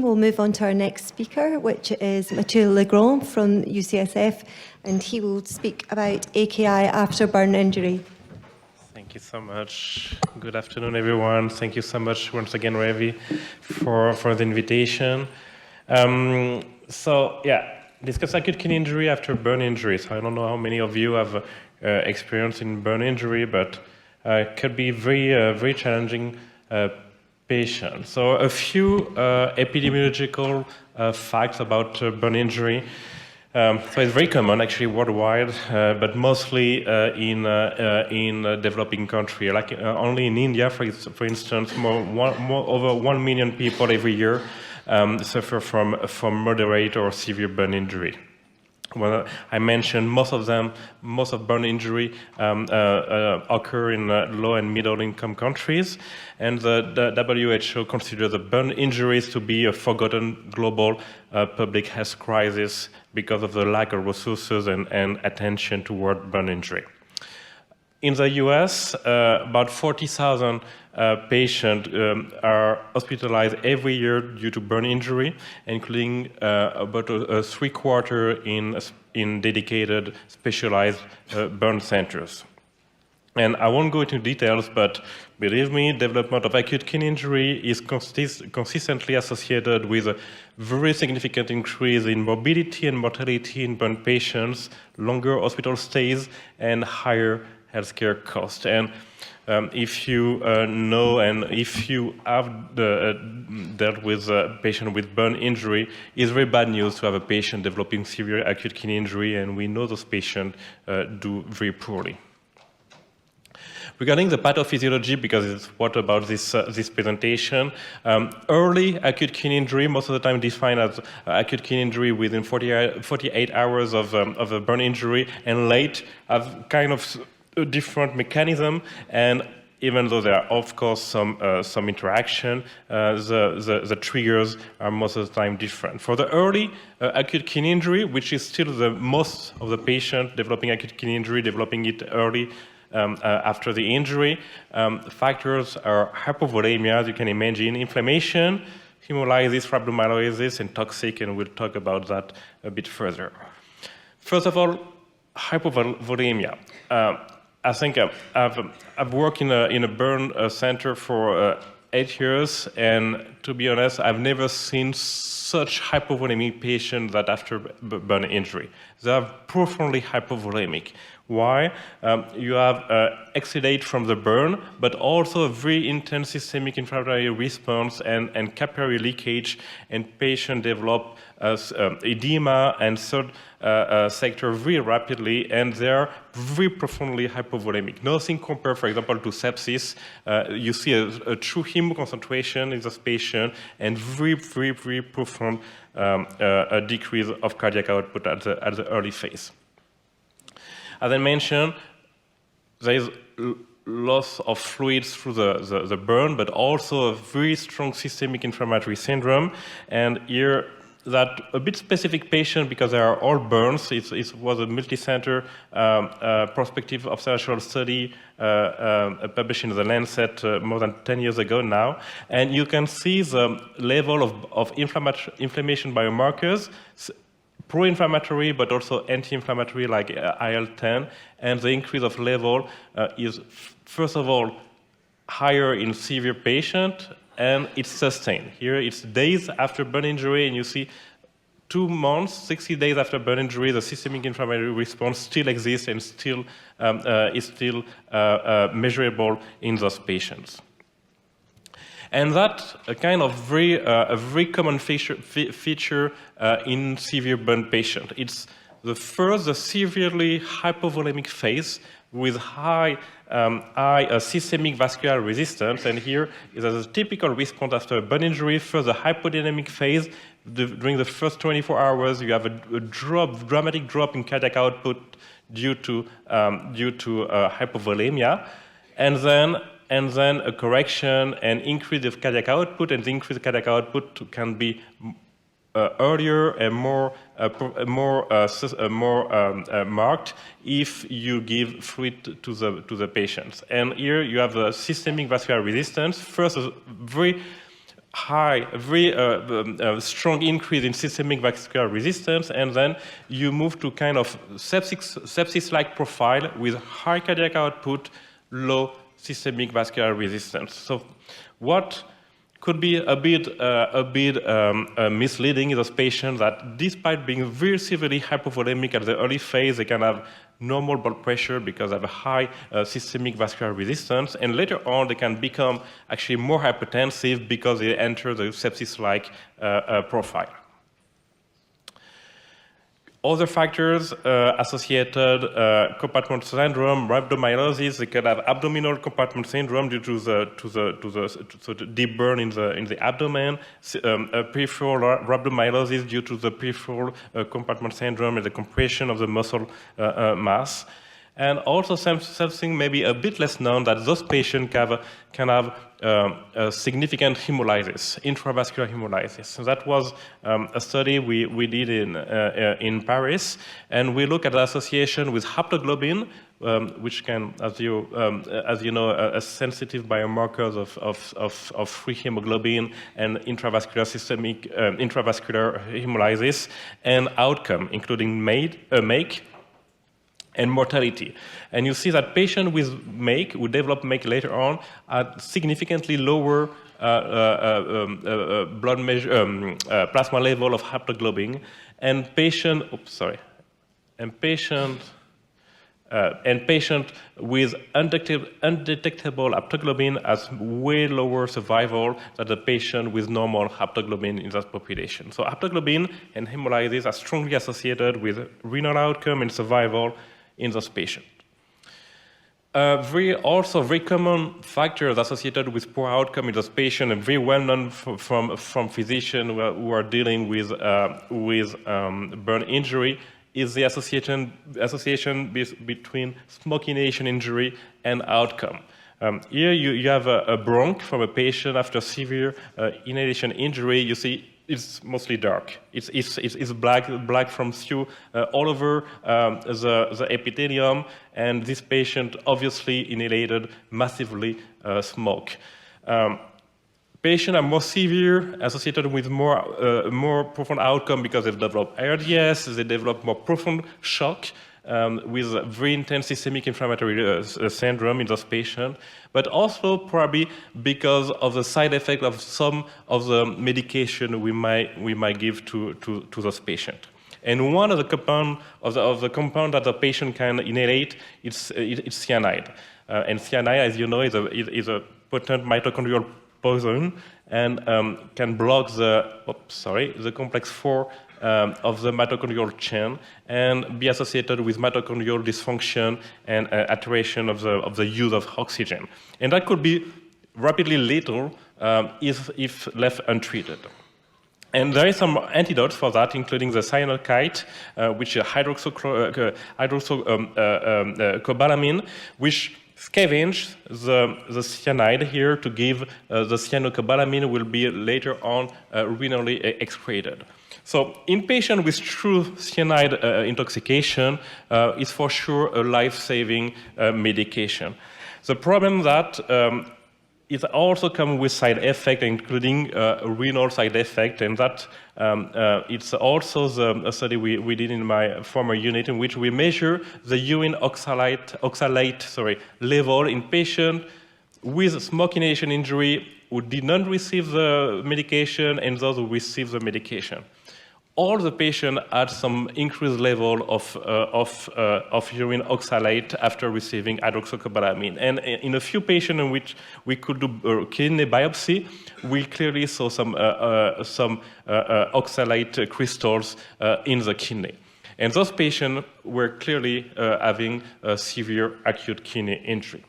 We'll move on to our next speaker, which is Mathieu Legrand from UCSF, and he will speak about AKI after burn injury. Thank you so much. Good afternoon, everyone. Thank you so much once again, Ravi, for the invitation. Discuss acute kidney injury after burn injury. So I don't know how many of you have experience in burn injury, but it could be very challenging patient. So a few epidemiological facts about burn injury. So it's very common actually worldwide, but mostly in developing countries. Like only in India, for instance, over 1 million people every year suffer from moderate or severe burn injury. Well, I mentioned most of burn injury occur in low and middle income countries, and the WHO considers the burn injuries to be a forgotten global public health crisis because of the lack of resources and attention toward burn injury. In the US, about 40,000 patients are hospitalized every year due to burn injury, including about three-quarters in dedicated, specialized burn centers. And I won't go into details, but believe me, development of acute kidney injury is consistently associated with a very significant increase in morbidity and mortality in burn patients, longer hospital stays, and higher healthcare costs. And if you know and if you have dealt with a patient with burn injury, it's very bad news to have a patient developing severe acute kidney injury, and we know those patients do very poorly. Regarding the pathophysiology, because it's what about this presentation, early acute kidney injury, most of the time defined as acute kidney injury within 48 hours of a burn injury, and late have kind of a different mechanism, and even though there are, of course, some interaction, the triggers are most of the time different. For the early acute kidney injury, which is still the most of the patient developing acute kidney injury, developing it early after the injury, factors are hypovolemia, as you can imagine, inflammation, hemolysis, fibromyalgia, and toxic, and we'll talk about that a bit further. First of all, hypovolemia. I think I've worked in a burn center for 8 years, and to be honest, I've never seen such hypovolemic patients that after burn injury. They are profoundly hypovolemic. Why? You have exudate from the burn, but also a very intense systemic inflammatory response and capillary leakage, and patients develop edema and third sector very rapidly, and they are very profoundly hypovolemic. Nothing compared, for example, to sepsis. You see a true hemo concentration in this patient, and very, very, very profound a decrease of cardiac output at the early phase. As I mentioned, there is loss of fluids through the burn, but also a very strong systemic inflammatory syndrome. And here, that a bit specific patient, because they are all burns. It was a multi-center prospective observational study published in The Lancet more than 10 years ago now. And you can see the level of inflammation biomarkers, pro-inflammatory, but also anti-inflammatory, like IL-10, and the increase of level is, first of all, higher in severe patient, and it's sustained. Here, it's days after burn injury, and you see 2 months, 60 days after burn injury, the systemic inflammatory response still exists and still is still measurable in those patients. And that's a kind of a very common feature in severe burn patient. It's the severely hypovolemic phase with high systemic vascular resistance. And here is a typical response after a burn injury. First, the hypodynamic phase. During the first 24 hours, you have a dramatic drop in cardiac output due to hypovolemia, and then a correction and increase of cardiac output, and the increased cardiac output can be earlier and more marked if you give fluid to the patients. And here you have a systemic vascular resistance. First, a very very strong increase in systemic vascular resistance, and then you move to kind of sepsis-like profile with high cardiac output, low systemic vascular resistance. So what could be a bit misleading in those patients that despite being very severely hypovolemic at the early phase, they can have normal blood pressure because of a high systemic vascular resistance, and later on they can become actually more hypertensive because they enter the sepsis-like profile. Other factors associated compartment syndrome, rhabdomyolysis. They can have abdominal compartment syndrome due to the deep burn in the abdomen. Peripheral rhabdomyolysis due to the peripheral compartment syndrome and the compression of the muscle mass. And also something maybe a bit less known, that those patients can have significant hemolysis, intravascular hemolysis. So that was a study we did in Paris, and we look at the association with haptoglobin, which can, as you know, a sensitive biomarkers of free hemoglobin and intravascular intravascular hemolysis, and outcome, including MAKE, and mortality. And you see that patients with MAKE, who develop MAKE later on, had significantly lower blood measure, plasma level of haptoglobin, and patient with undetectable haptoglobin has way lower survival than the patient with normal haptoglobin in that population. So haptoglobin and hemolysis are strongly associated with renal outcome and survival in those patients. Also very common factors associated with poor outcome in those patients, and very well known from physicians who are dealing with burn injury, is the association between smoke inhalation injury and outcome. Here you have a bronch from a patient after severe inhalation injury. You see it's mostly dark. It's black from stew all over the epithelium, and this patient obviously inhaled massively smoke. Patients are more severe, associated with more profound outcome because they develop ARDS, they develop more profound shock, with very intense systemic inflammatory syndrome in those patients, but also probably because of the side effect of some of the medication we might give to those patients. And one of the compound that the patient can inhalate, it's cyanide. And cyanide, as you know, is a potent mitochondrial poison, and can block the complex 4 of the mitochondrial chain, and be associated with mitochondrial dysfunction and alteration of the use of oxygen. And that could be rapidly lethal if left untreated. And there is some antidotes for that, including the cyanokite, which is hydroxycobalamin, which scavenge the cyanide here to give the cyanocobalamin will be later on renally excreted. So in patients with true cyanide intoxication, it's for sure a life-saving medication. The problem that it also comes with side effects, including renal side effect, and that it's also a study we did in my former unit, in which we measure the urine oxalate level in patients with smoke inhalation injury who did not receive the medication and those who received the medication. All the patients had some increased level of urine oxalate after receiving hydroxycobalamin. And in a few patients in which we could do kidney biopsy, we clearly saw some oxalate crystals in the kidney. And those patients were clearly having a severe acute kidney injury.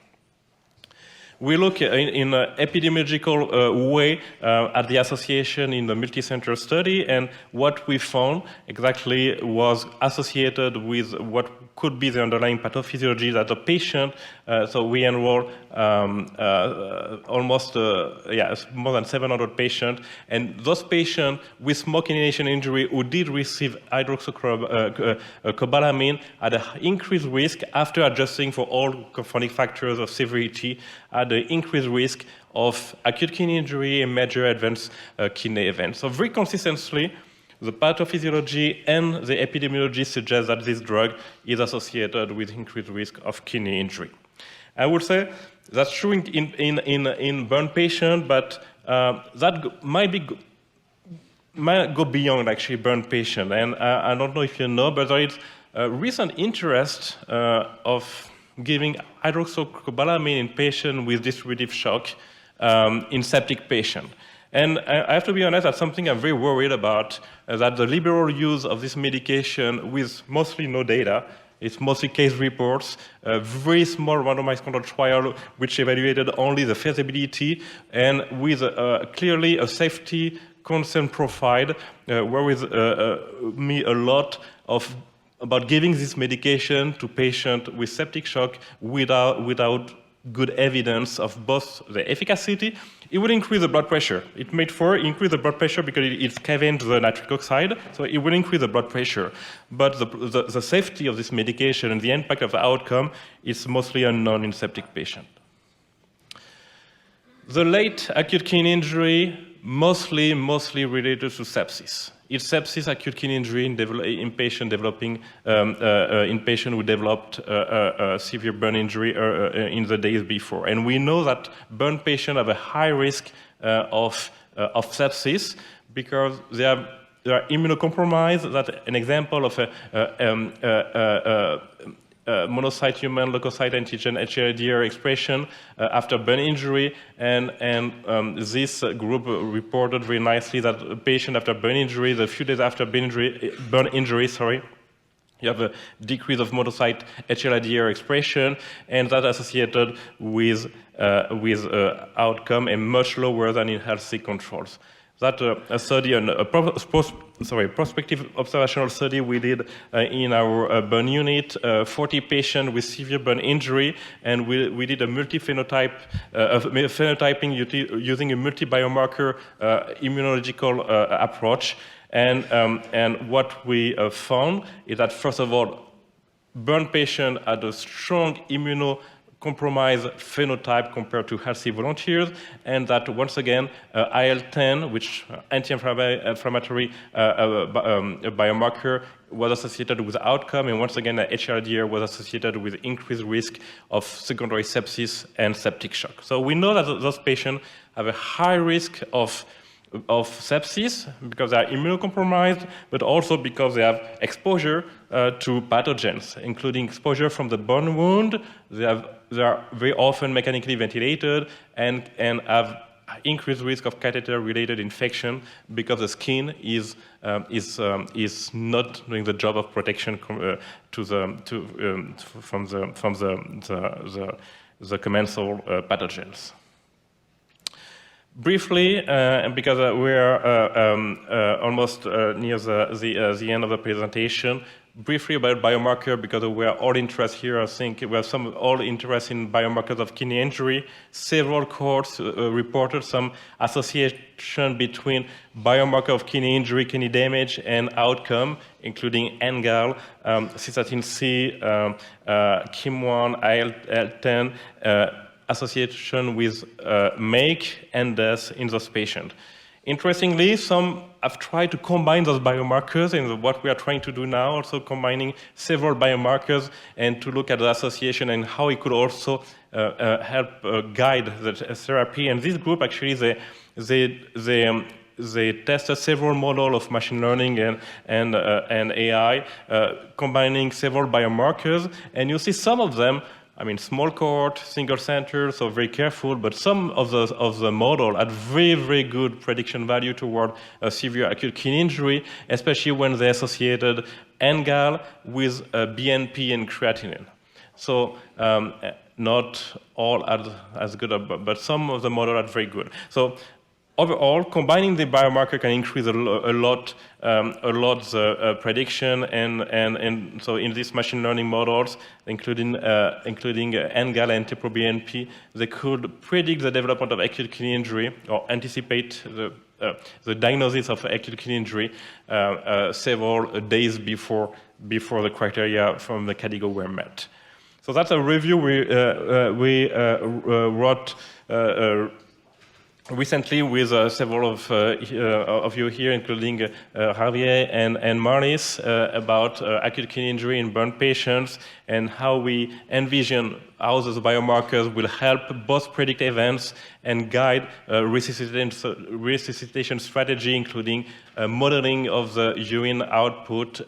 We look in an epidemiological way at the association in the multicenter study, and what we found exactly was associated with what could be the underlying pathophysiology that the patient, so we enroll almost more than 700 patients, and those patients with smoke inhalation injury who did receive hydroxycobalamin had an increased risk after adjusting for all confounding factors of severity, had had an increased risk of acute kidney injury and major advanced kidney events. So very consistently, the pathophysiology and the epidemiology suggest that this drug is associated with increased risk of kidney injury. I would say that's true in burn patients, but that might go beyond actually burn patient. And I don't know if you know, but there is a recent interest of giving hydroxycobalamin in patients with distributive shock in septic patients. And I have to be honest, that's something I'm very worried about, that the liberal use of this medication with mostly no data, it's mostly case reports, a very small randomized controlled trial which evaluated only the feasibility, and with clearly a safety concern profile, worries me a lot about giving this medication to patients with septic shock without good evidence of both the efficacy. It would increase the blood pressure. It made for increase the blood pressure because it scavenged the nitric oxide, so it will increase the blood pressure. But the safety of this medication and the impact of the outcome is mostly unknown in septic patients. The late acute kidney injury mostly related to sepsis. It's sepsis, acute kidney injury in patient developing in patient who developed severe burn injury in the days before. And we know that burn patients have a high risk of sepsis because they are immunocompromised. That's an example of a monocyte human leukocyte antigen HLA-DR expression after burn injury, and this group reported very nicely that a patient after burn injury, a few days after burn injury, you have a decrease of monocyte HLA-DR expression, and that associated with outcome and much lower than in healthy controls. That a study, prospective observational study we did in our burn unit, 40 patients with severe burn injury, and we did a phenotyping using a multi-biomarker immunological approach. And what we found is that, first of all, burn patients had a strong immunocompromised phenotype compared to healthy volunteers, and that once again, IL-10, which anti-inflammatory biomarker, was associated with outcome, and once again, HRDR was associated with increased risk of secondary sepsis and septic shock. So we know that those patients have a high risk of sepsis because they are immunocompromised, but also because they have exposure to pathogens, including exposure from the burn wound. They are very often mechanically ventilated and have increased risk of catheter-related infection because the skin is not doing the job of protection from the commensal pathogens. Briefly, because we are almost near the end of the presentation, briefly about biomarker, because we are all interested here. I think we have all interest in biomarkers of kidney injury. Several cohorts reported some association between biomarker of kidney injury, kidney damage, and outcome, including NGAL, cystatin C, KIM1, IL-10, association with MAKE and death in those patients. Interestingly, some have tried to combine those biomarkers, and what we are trying to do now, also combining several biomarkers and to look at the association and how it could also help guide the therapy. And this group actually, they tested several models of machine learning and AI, combining several biomarkers, and you see some of them. I mean, small cohort, single center, so very careful, but some of the model had very, very good prediction value toward a severe acute kidney injury, especially when they associated NGAL with BNP and creatinine. So not all are as good, but some of the models are very good. So overall, combining the biomarker can increase a lot the prediction, and so in these machine learning models, including NGAL and NT-proBNP, they could predict the development of acute kidney injury or anticipate the diagnosis of acute kidney injury several days before the criteria from the KDIGO were met. So that's a review we wrote recently with several of you here, including Javier and Marlis, about acute kidney injury in burn patients and how we envision how those biomarkers will help both predict events and guide resuscitation strategy, including modeling of the urine output,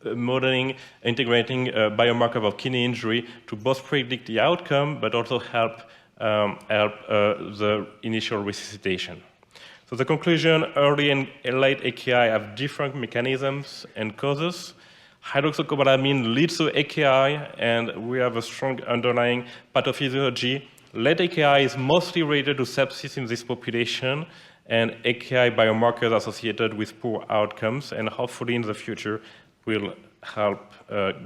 modeling, integrating a biomarker of kidney injury to both predict the outcome, but also help the initial resuscitation. So the conclusion, early and late AKI have different mechanisms and causes. Hydroxycobalamin leads to AKI, and we have a strong underlying pathophysiology. Late AKI is mostly related to sepsis in this population, and AKI biomarkers associated with poor outcomes, and hopefully in the future will help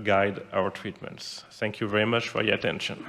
guide our treatments. Thank you very much for your attention.